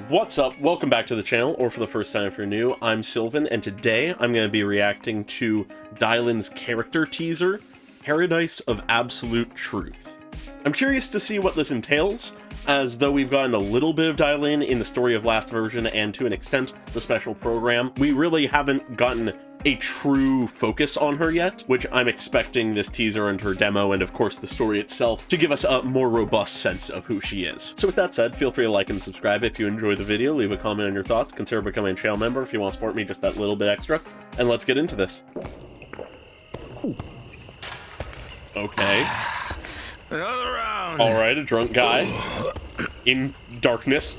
What's up? Welcome back to the channel, or for the first time if you're new, I'm Sylvan, and today I'm going to be reacting to Dialyn's character teaser, Paradise of Absolute Truth. I'm curious to see what this entails, as though we've gotten a little bit of Dialyn in the story of last version and to an extent the special program, we really haven't gotten a true focus on her yet, which I'm expecting this teaser and her demo and of course the story itself to give us a more robust sense of who she is. So with that said, feel free to like and subscribe if you enjoy the video, leave a comment on your thoughts, consider becoming a channel member if you want to support me just that little bit extra, and let's get into this. Okay. Another round. Alright, a drunk guy in darkness.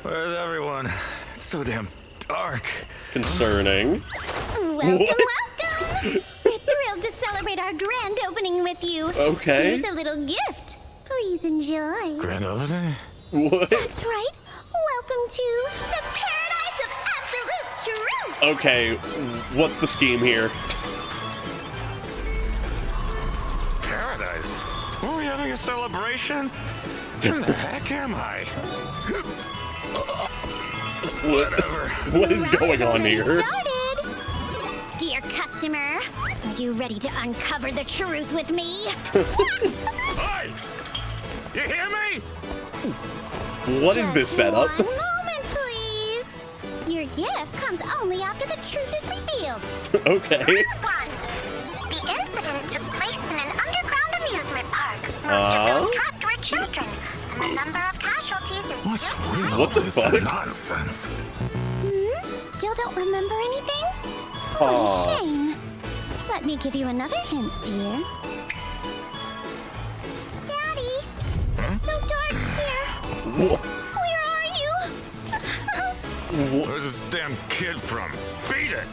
Where's everyone? It's so damn dark. Concerning. Welcome, welcome! We're thrilled to celebrate our grand opening with you. Okay. Here's a little gift. Please enjoy. Grand opening? What? That's right. Welcome to the Paradise of Absolute Truth. Okay, what's the scheme here? Paradise? Are we having a celebration? Where the heck am I? Whatever. What is going on Already here? started. Dear customer, are you ready to uncover the truth with me? Hey! You hear me? What is this setup? One moment, please. Your gift comes only after the truth is revealed. Okay. The incident took place in an underground amusement park. Most of those trapped were children, and the number of casualties is What's still with What all the this fuck? nonsense? Still don't remember anything? Aw. What a shame. Let me give you another hint, dear. Daddy, it's so dark here. What? Where are you? Where's this damn kid from? Beat it!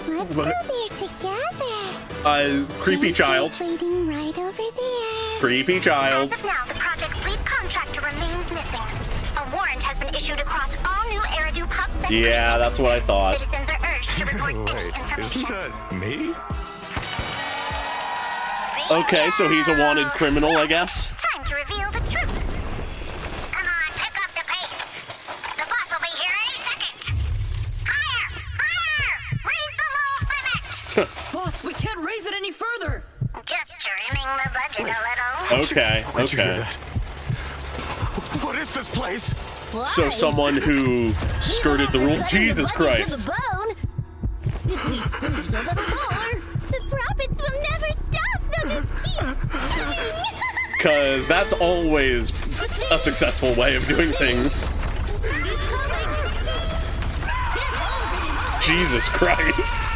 Let's go there together. Creepy child. She's waiting right over there. Creepy child. As of now, the project's lead contractor remains missing. A warrant has been issued across all new Eridu pubs and Yeah, that's what I thought. citizens are urged to report any Wait, information. isn't that me? Okay, so he's a wanted criminal, I guess. Time to reveal the truth. Come on, pick up the pace. The boss will be here any second. Higher! Higher! Raise the load limit! Boss, we can't raise it any further! Just trimming the budget a little. Okay, Where'd you hear okay. that? What is this place? So Why? someone who skirted the rule. Jesus Christ. To the bone. If we squeeze a little more, the profits will never stop. They'll just keep giving. Because that's always a successful way of doing things. Jesus Christ.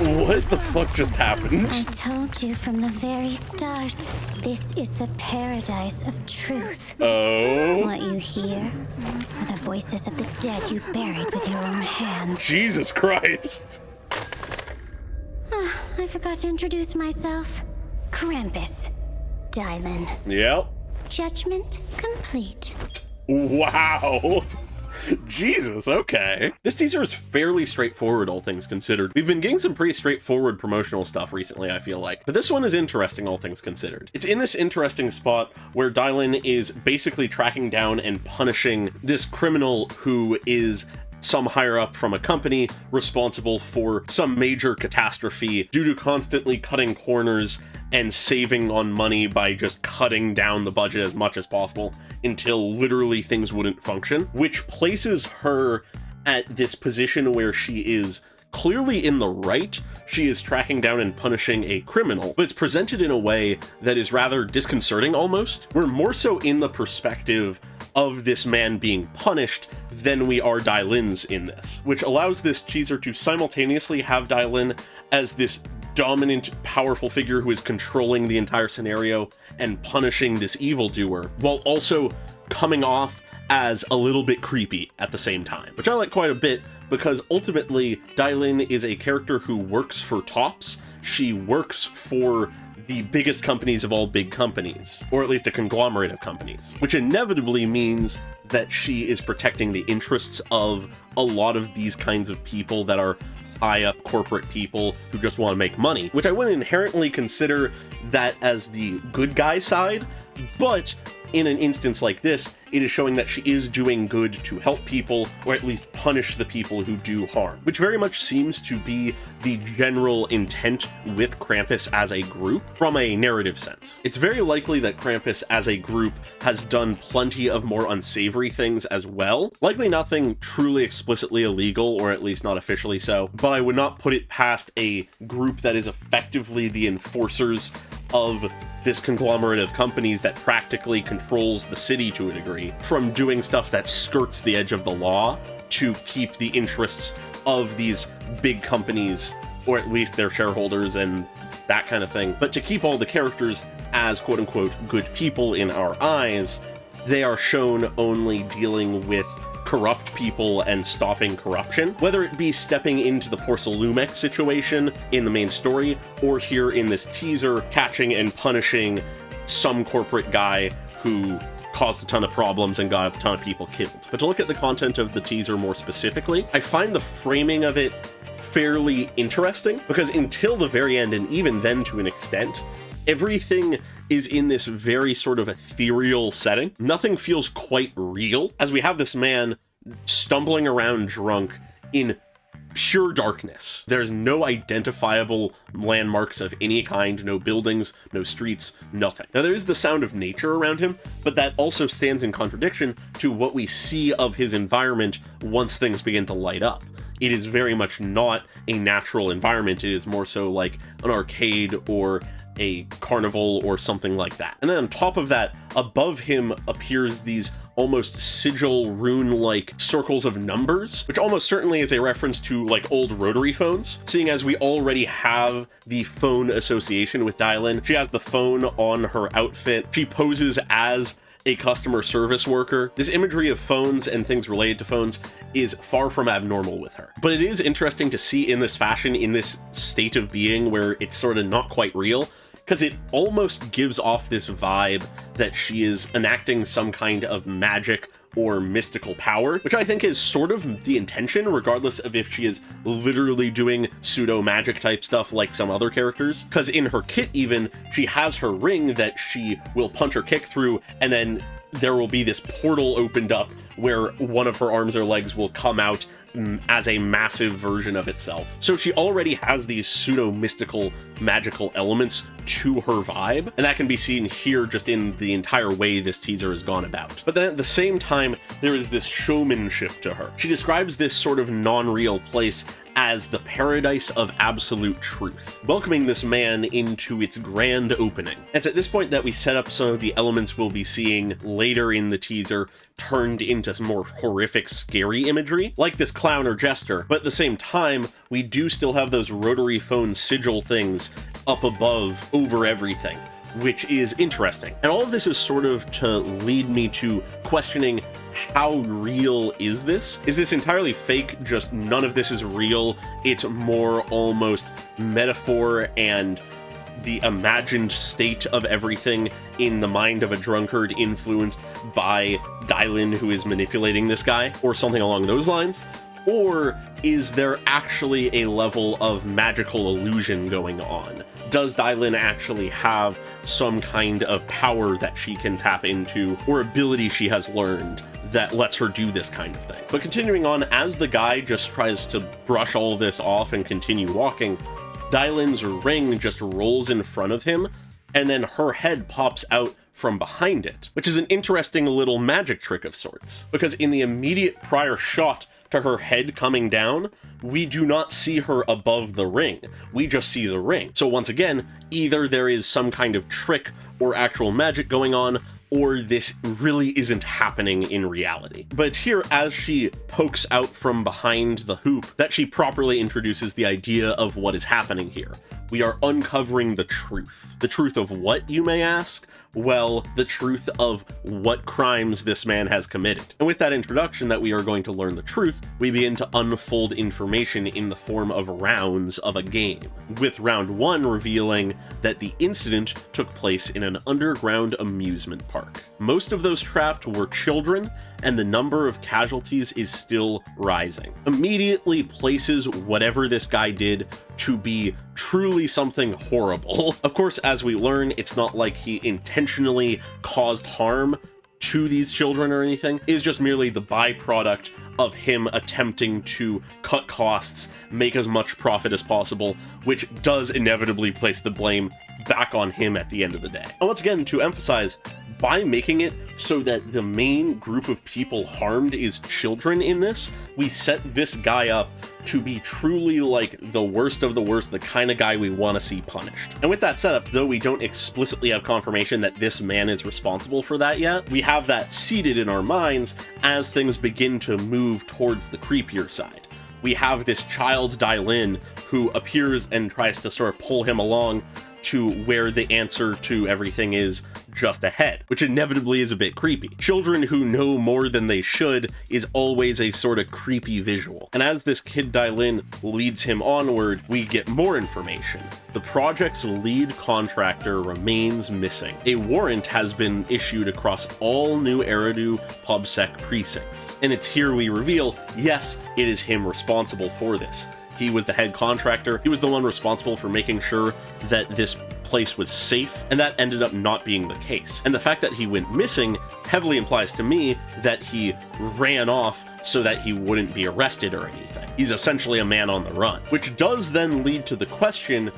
What the fuck just happened? I told you from the very start, this is the paradise of truth. Oh, What you hear are the voices of the dead you buried with your own hands. Jesus Christ. I forgot to introduce myself. Krampus. Dialyn. Yep. Judgment complete. Wow. Jesus, okay. This teaser is fairly straightforward, all things considered. We've been getting some pretty straightforward promotional stuff recently, I feel like. But this one is interesting, all things considered. It's in this interesting spot where Dialyn is basically tracking down and punishing this criminal who is some higher up from a company responsible for some major catastrophe due to constantly cutting corners and saving on money by just cutting down the budget as much as possible until literally things wouldn't function, which places her at this position where she is clearly in the right. She is tracking down and punishing a criminal, but it's presented in a way that is rather disconcerting almost. We're more so in the perspective of this man being punished than we are Dialyn's in this, which allows this teaser to simultaneously have Dialyn as this dominant, powerful figure who is controlling the entire scenario and punishing this evildoer, while also coming off as a little bit creepy at the same time, which I like quite a bit because ultimately Dialyn is a character who works for tops. She works for the biggest companies of all big companies, or at least a conglomerate of companies, which inevitably means that she is protecting the interests of a lot of these kinds of people that are high-up corporate people who just want to make money, which I wouldn't inherently consider that as the good guy side, but in an instance like this, it is showing that she is doing good to help people, or at least punish the people who do harm, which very much seems to be the general intent with Krampus as a group from a narrative sense. It's very likely that Krampus as a group has done plenty of more unsavory things as well. Likely nothing truly explicitly illegal, or at least not officially so, but I would not put it past a group that is effectively the enforcers of this conglomerate of companies that practically controls the city to a degree, from doing stuff that skirts the edge of the law to keep the interests of these big companies, or at least their shareholders and that kind of thing. But to keep all the characters as quote-unquote good people in our eyes, they are shown only dealing with corrupt people and stopping corruption, whether it be stepping into the Porcelumex situation in the main story, or here in this teaser, catching and punishing some corporate guy who caused a ton of problems and got a ton of people killed. But to look at the content of the teaser more specifically, I find the framing of it fairly interesting, because until the very end, and even then to an extent, everything is in this very sort of ethereal setting. Nothing feels quite real, as we have this man stumbling around drunk in pure darkness. There's no identifiable landmarks of any kind, no buildings, no streets, nothing. Now there is the sound of nature around him, but that also stands in contradiction to what we see of his environment once things begin to light up. It is very much not a natural environment. It is more so like an arcade or a carnival or something like that. And then on top of that, above him appears these almost sigil rune-like circles of numbers, which almost certainly is a reference to like old rotary phones, seeing as we already have the phone association with Dialyn. She has the phone on her outfit. She poses as a customer service worker. This imagery of phones and things related to phones is far from abnormal with her. But it is interesting to see in this fashion, in this state of being where it's sort of not quite real, because it almost gives off this vibe that she is enacting some kind of magic or mystical power, which I think is sort of the intention, regardless of if she is literally doing pseudo magic type stuff like some other characters. Because in her kit even, she has her ring that she will punch or kick through, and then there will be this portal opened up where one of her arms or legs will come out as a massive version of itself. So she already has these pseudo-mystical magical elements to her vibe, and that can be seen here just in the entire way this teaser has gone about. But then at the same time, there is this showmanship to her. She describes this sort of non-real place as the paradise of absolute truth, welcoming this man into its grand opening. It's at this point that we set up some of the elements we'll be seeing later in the teaser turned into some more horrific, scary imagery, like this clown or jester, but at the same time, we do still have those rotary phone sigil things up above over everything, which is interesting. And all of this is sort of to lead me to questioning, how real is this? Is this entirely fake? Just none of this is real? It's more almost metaphor and the imagined state of everything in the mind of a drunkard influenced by Dialyn, who is manipulating this guy, or something along those lines? Or is there actually a level of magical illusion going on? Does Dialyn actually have some kind of power that she can tap into, or ability she has learned that lets her do this kind of thing? But continuing on, as the guy just tries to brush all this off and continue walking, Dialyn's ring just rolls in front of him, and then her head pops out from behind it, which is an interesting little magic trick of sorts, because in the immediate prior shot to her head coming down, we do not see her above the ring. We just see the ring. So once again, either there is some kind of trick or actual magic going on, or this really isn't happening in reality. But it's here, as she pokes out from behind the hoop, that she properly introduces the idea of what is happening here. We are uncovering the truth. The truth of what, you may ask? Well, the truth of what crimes this man has committed. And with that introduction that we are going to learn the truth, we begin to unfold information in the form of rounds of a game, with round 1 revealing that the incident took place in an underground amusement park. park. Most of those trapped were children, and the number of casualties is still rising. Immediately places whatever this guy did to be truly something horrible. Of course, as we learn, it's not like he intentionally caused harm to these children or anything. It is just merely the byproduct of him attempting to cut costs, make as much profit as possible, which does inevitably place the blame back on him at the end of the day. And once again, to emphasize, by making it so that the main group of people harmed is children in this, we set this guy up to be truly like the worst of the worst, the kind of guy we want to see punished. And with that setup, though we don't explicitly have confirmation that this man is responsible for that yet, we have that seated in our minds as things begin to move towards the creepier side. We have this child Dialyn who appears and tries to sort of pull him along to where the answer to everything is just ahead, which inevitably is a bit creepy. Children who know more than they should is always a sort of creepy visual. And as this kid Dialyn leads him onward, we get more information. The project's lead contractor remains missing. A warrant has been issued across all New Eridu PubSec precincts. And it's here we reveal, yes, it is him responsible for this. He was the head contractor. He was the one responsible for making sure that this place was safe, and that ended up not being the case. And the fact that he went missing heavily implies to me that he ran off so that he wouldn't be arrested or anything. He's essentially a man on the run, which does then lead to the question,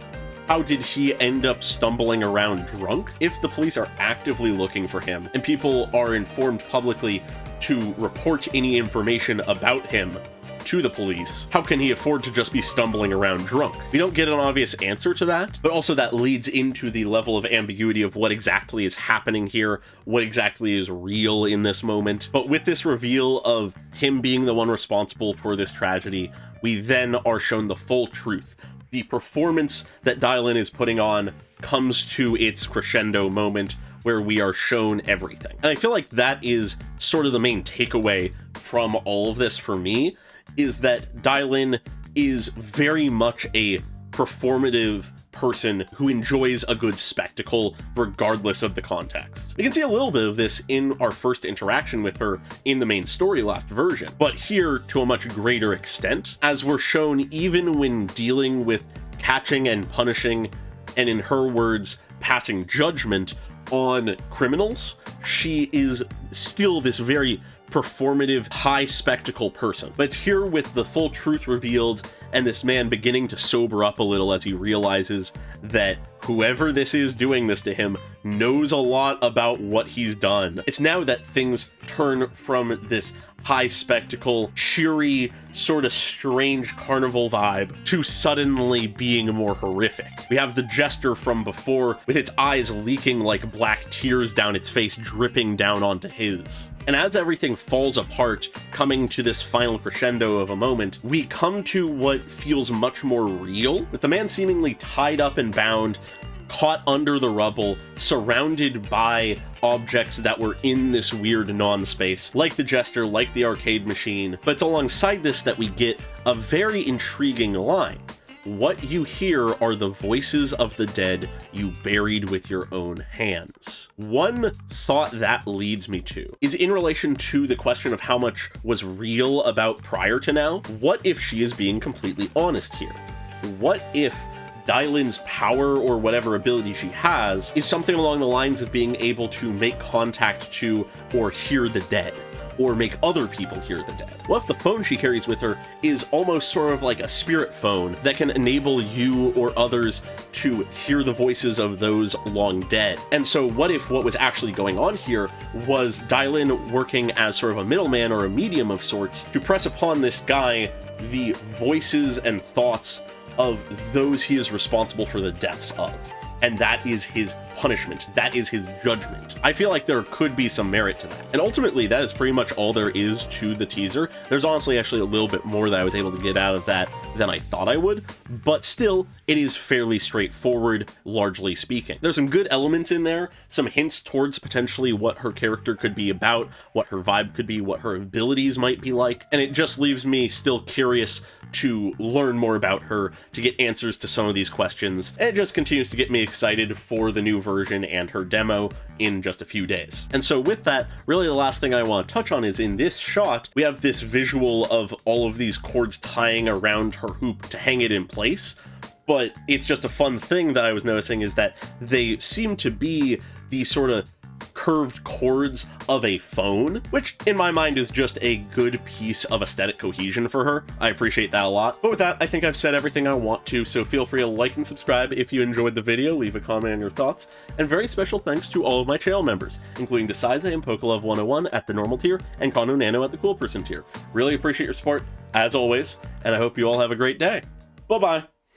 how did he end up stumbling around drunk? If the police are actively looking for him and people are informed publicly to report any information about him to the police, how can he afford to just be stumbling around drunk? We don't get an obvious answer to that, but also that leads into the level of ambiguity of what exactly is happening here, what exactly is real in this moment. But with this reveal of him being the one responsible for this tragedy, we then are shown the full truth. The performance that Dialyn is putting on comes to its crescendo moment where we are shown everything. And I feel like that is sort of the main takeaway from all of this for me, is that Dialyn is very much a performative person who enjoys a good spectacle regardless of the context. We can see a little bit of this in our first interaction with her in the main story last version, but here to a much greater extent, as we're shown even when dealing with catching and punishing, and in her words, passing judgment on criminals, she is still this very performative, high spectacle person. But it's here with the full truth revealed and this man beginning to sober up a little as he realizes that whoever this is doing this to him knows a lot about what he's done. It's now that things turn from this high spectacle, cheery, sort of strange carnival vibe to suddenly being more horrific. We have the jester from before with its eyes leaking like black tears down its face, dripping down onto his. And as everything falls apart, coming to this final crescendo of a moment, we come to what feels much more real, with the man seemingly tied up and bound, caught under the rubble, surrounded by objects that were in this weird non-space, like the jester, like the arcade machine. But it's alongside this that we get a very intriguing line. What you hear are the voices of the dead you buried with your own hands. One thought that leads me to is in relation to the question of how much was real about prior to now. What if she is being completely honest here? What if Dialyn's power or whatever ability she has is something along the lines of being able to make contact to or hear the dead, or make other people hear the dead? What if the phone she carries with her is almost sort of like a spirit phone that can enable you or others to hear the voices of those long dead? And so what if what was actually going on here was Dialyn working as sort of a middleman or a medium of sorts to press upon this guy the voices and thoughts of those he is responsible for the deaths of? And that is his punishment. That is his judgment. I feel like there could be some merit to that. And ultimately, that is pretty much all there is to the teaser. There's honestly actually a little bit more that I was able to get out of that than I thought I would, but still, it is fairly straightforward, largely speaking. There's some good elements in there, some hints towards potentially what her character could be about, what her vibe could be, what her abilities might be like, and it just leaves me still curious to learn more about her, to get answers to some of these questions, and it just continues to get me excited for the new version and her demo in just a few days. And so with that, really the last thing I want to touch on is in this shot, we have this visual of all of these cords tying around her hoop to hang it in place, but it's just a fun thing that I was noticing is that they seem to be these sort of curved cords of a phone, which in my mind is just a good piece of aesthetic cohesion for her. I appreciate that a lot. But with that, I think I've said everything I want to, so feel free to like and subscribe if you enjoyed the video, leave a comment on your thoughts, and very special thanks to all of my channel members, including Desaize and Pokelove101 at the normal tier, and Kono Nano at the cool person tier. Really appreciate your support, as always, and I hope you all have a great day. Bye-bye!